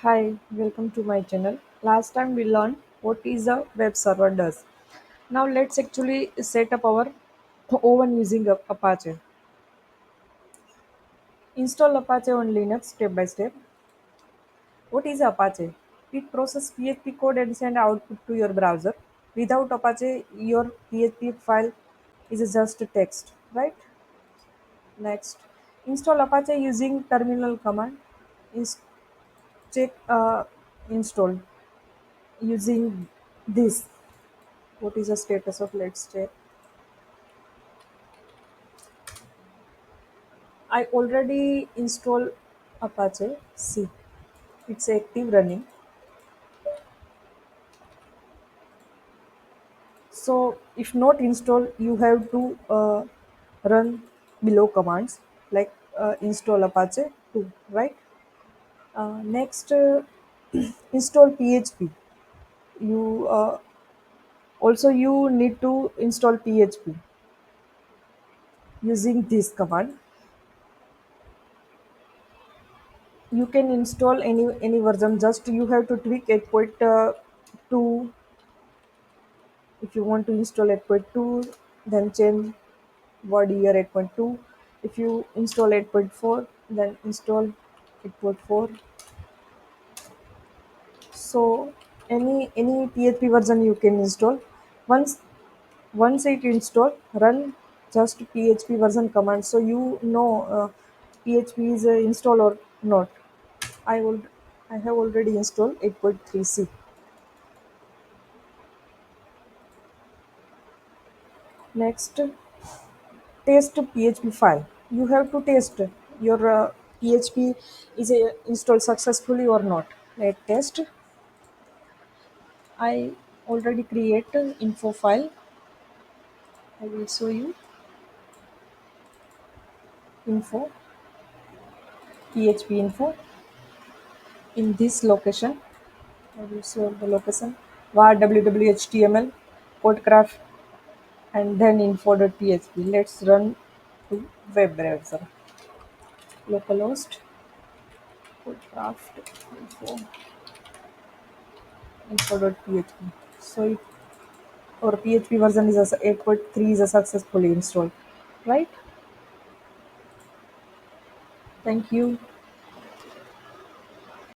Hi, welcome to my channel. Last time we learned what is a web server does. Now let's actually set up our own using Apache. Install Apache on Linux step by step. What is Apache? It processes PHP code and send output to your browser. Without Apache, your PHP file is just text, right? Next, install Apache using terminal command. Is check install using this. What is the status of let's check. I already installed Apache. See, it's active running. So if not installed, you have to run below commands like install Apache too, right? Next, install PHP. You also you need to install PHP using this command. You can install any version. Just you have to tweak 8.2. If you want to install 8.2, then change word year 8.2. If you install 8.4, then install 8.4. So any PHP version you can install. Once once it install, run just PHP version command. So you know PHP is install or not. I will I have already installed 8.3c. Next, test PHP file. You have to test your PHP is installed successfully or not. Let test. I already create info file. I will show you info PHP info in this location. I will show the location var www.html codecraft and then info.php. Let's run to web browser. Localhost codecraft info.php. So it or PHP version is 8.3 is a successfully installed, right? Thank you.